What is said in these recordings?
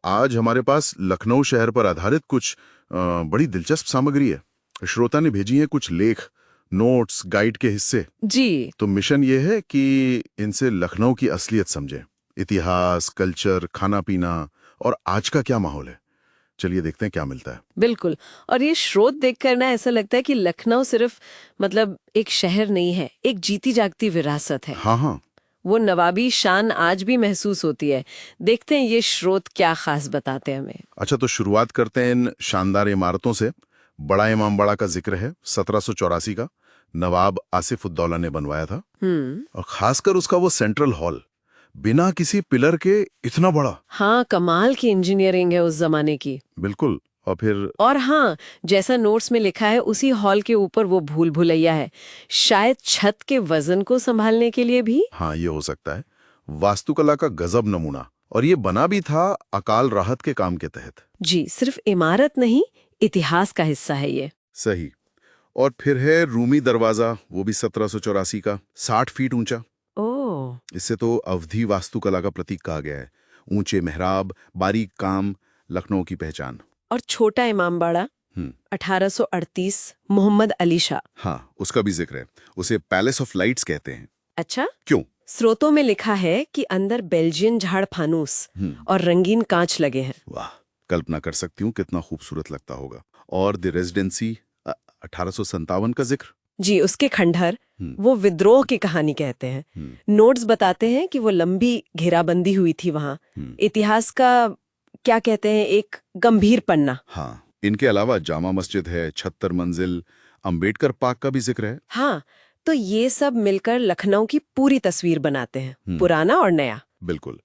आज हमारे पास लखनऊ शहर पर आधारित कुछ बड़ी दिलचस्प सामग्री है। श्रोता ने भेजी है कुछ लेख, नोट्स, गाइड के हिस्से। जी। तो मिशन ये है कि इनसे लखनऊ की असलियत समझें, इतिहास, कल्चर, खाना पीना और आज का क्या माहौल है। चलिए देखते हैं क्या मिलता है। बिल्कुल। और ये स्रोत देखकर ना ऐसा लगता है कि लखनऊ सिर्फ एक शहर नहीं है, एक जीती जागती विरासत है। हाँ हाँ, वो नवाबी शान आज भी महसूस होती है। देखते हैं ये स्रोत क्या खास बताते हैं हमें। अच्छा तो शुरुआत करते हैं इन शानदार इमारतों से। बड़ा इमामबाड़ा का जिक्र है 1784 का, नवाब आसिफ उद्दौला ने बनवाया था। और खासकर उसका वो सेंट्रल हॉल, बिना किसी पिलर के इतना बड़ा। हाँ, कमाल की इंजीनियरिंग है उस जमाने की। बिल्कुल। और फिर और हाँ, जैसा नोट्स में लिखा है, उसी हॉल के ऊपर वो भूल भुलैया है, शायद छत के वजन को संभालने के लिए भी। हाँ, ये हो सकता है। वास्तुकला का गजब नमूना। और ये बना भी था अकाल राहत के काम के तहत। जी, सिर्फ इमारत नहीं, इतिहास का हिस्सा है ये। सही। और फिर है रूमी दरवाजा, वो भी 1784 का, 60 फीट ऊंचा। ओह। इससे तो अवधी वास्तुकला का प्रतीक कहा गया है। ऊंचे मेहराब, बारीक काम, लखनऊ की पहचान। और छोटा इमामबाड़ा 1838, मोहम्मद अली शाह। हाँ, उसका भी जिक्र है। उसे पैलेस ऑफ लाइट्स कहते हैं। अच्छा। क्यों? स्रोतों में लिखा है कि अंदर बेल्जियन झाड़ फानूस और रंगीन कांच लगे हैं। वाह, कल्पना कर सकती हूँ कितना खूबसूरत लगता होगा। और द रेजिडेंसी 1857 का जिक्र। जी, उसके खंडहर वो विद्रोह की कहानी कहते हैं। नोट्स बताते हैं कि वो लंबी घेराबंदी हुई थी वहां। इतिहास का क्या कहते हैं, एक गंभीर पन्ना। हाँ, इनके अलावा जामा मस्जिद है, 76 मंजिल, अंबेडकर पार्क का भी जिक्र है। हाँ, तो ये सब मिलकर लखनऊ की पूरी तस्वीर बनाते हैं, पुराना और नया। बिल्कुल।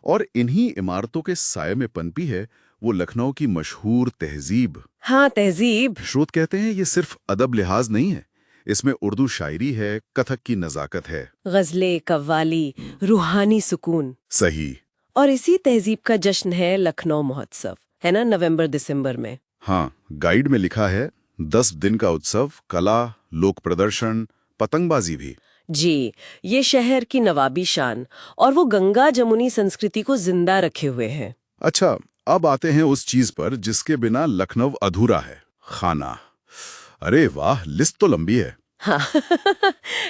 और इन्हीं इमारतों के साये में पनपी है वो लखनऊ की मशहूर तहजीब। हाँ, तहजीब। स्रोत कहते हैं ये सिर्फ अदब लिहाज नहीं है, इसमें उर्दू शायरी है, कथक की नजाकत है, गजले, कव्वाली, रूहानी सुकून। सही। और इसी तहजीब का जश्न है लखनऊ महोत्सव, है ना, नवंबर दिसंबर में। हाँ, गाइड में लिखा है 10 दिन का उत्सव, कला, लोक प्रदर्शन, पतंगबाजी भी। जी, ये शहर की नवाबी शान और वो गंगा जमुनी संस्कृति को जिंदा रखे हुए हैं। अच्छा, अब आते हैं उस चीज पर जिसके बिना लखनऊ अधूरा है, खाना। अरे वाह, लिस्ट तो लंबी है। हाँ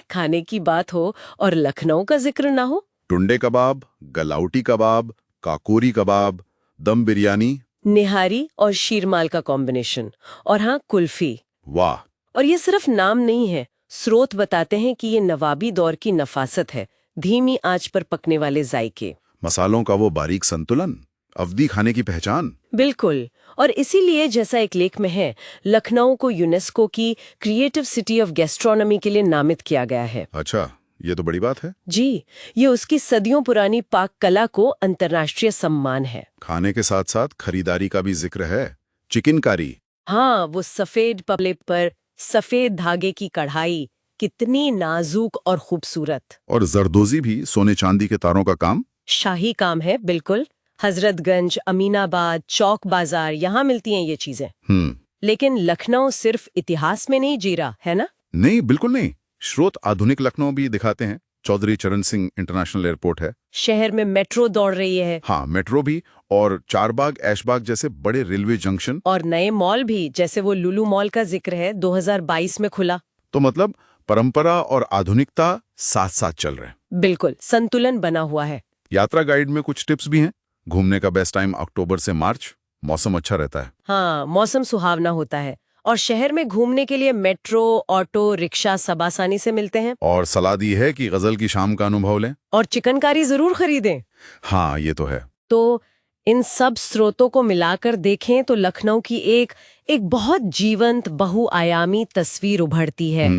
खाने की बात हो और लखनऊ का जिक्र ना हो। टुंडे कबाब, गलाउटी कबाब, काकोरी कबाब, दम बिरयानी, निहारी और शीरमाल का कॉम्बिनेशन। और हाँ, कुल्फी। वाह। और ये सिर्फ नाम नहीं है, स्रोत बताते हैं कि ये नवाबी दौर की नफासत है, धीमी आंच पर पकने वाले जायके, मसालों का वो बारीक संतुलन, अवधी खाने की पहचान। बिल्कुल। और इसीलिए जैसा एक लेख में है, लखनऊ को यूनेस्को की क्रिएटिव सिटी ऑफ गैस्ट्रोनॉमी के लिए नामित किया गया है। अच्छा, ये तो बड़ी बात है। जी, ये उसकी सदियों पुरानी पाक कला को अंतर्राष्ट्रीय सम्मान है। खाने के साथ साथ खरीदारी का भी जिक्र है। चिकनकारी। हाँ, वो सफेद पपले पर सफेद धागे की कढ़ाई, कितनी नाजुक और खूबसूरत। और जरदोजी भी, सोने चांदी के तारों का काम। शाही काम है, बिल्कुल। हजरतगंज, अमीनाबाद, चौक बाजार, यहाँ मिलती हैं ये चीजें। लेकिन लखनऊ सिर्फ इतिहास में नहीं जी रहा है ना? नहीं, बिल्कुल नहीं। स्रोत आधुनिक लखनऊ भी दिखाते हैं। चौधरी चरण सिंह इंटरनेशनल एयरपोर्ट है, शहर में मेट्रो दौड़ रही है। हाँ, मेट्रो भी, और चारबाग, ऐशबाग जैसे बड़े रेलवे जंक्शन। और नए मॉल भी, जैसे वो लुलु मॉल का जिक्र है, 2022 में खुला। तो मतलब परंपरा और आधुनिकता साथ साथ चल रहे हैं। बिल्कुल, संतुलन बना हुआ है। यात्रा गाइड में कुछ टिप्स भी हैं। घूमने का बेस्ट टाइम अक्टूबर से मार्च, मौसम अच्छा रहता है। हाँ, मौसम सुहावना होता है। और शहर में घूमने के लिए मेट्रो, ऑटो, रिक्शा सब आसानी से मिलते हैं। और सलाह दी है कि गजल की शाम का अनुभव लें। और चिकनकारी जरूर खरीदें। हाँ, ये तो है। तो इन सब स्रोतों को मिलाकर देखें तो लखनऊ की एक बहुत जीवंत, बहुआयामी तस्वीर उभरती है।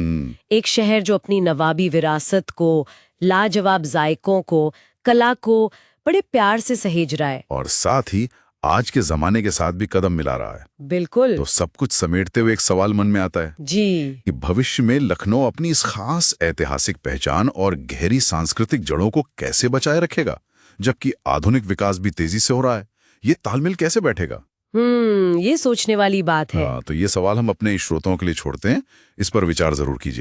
एक शहर जो अपनी नवाबी विरासत को, लाजवाब जायकों को, कला को बड़े प्यार से सहेज रहा है। और साथ ही आज के जमाने के साथ भी कदम मिला रहा है। बिल्कुल। तो सब कुछ समेटते हुए एक सवाल मन में आता है जी, कि भविष्य में लखनऊ अपनी इस खास ऐतिहासिक पहचान और गहरी सांस्कृतिक जड़ों को कैसे बचाए रखेगा, जबकि आधुनिक विकास भी तेजी से हो रहा है। ये तालमेल कैसे बैठेगा? ये सोचने वाली बात है। तो ये सवाल हम अपने श्रोताओं के लिए छोड़ते हैं। इस पर विचार जरूर कीजिए।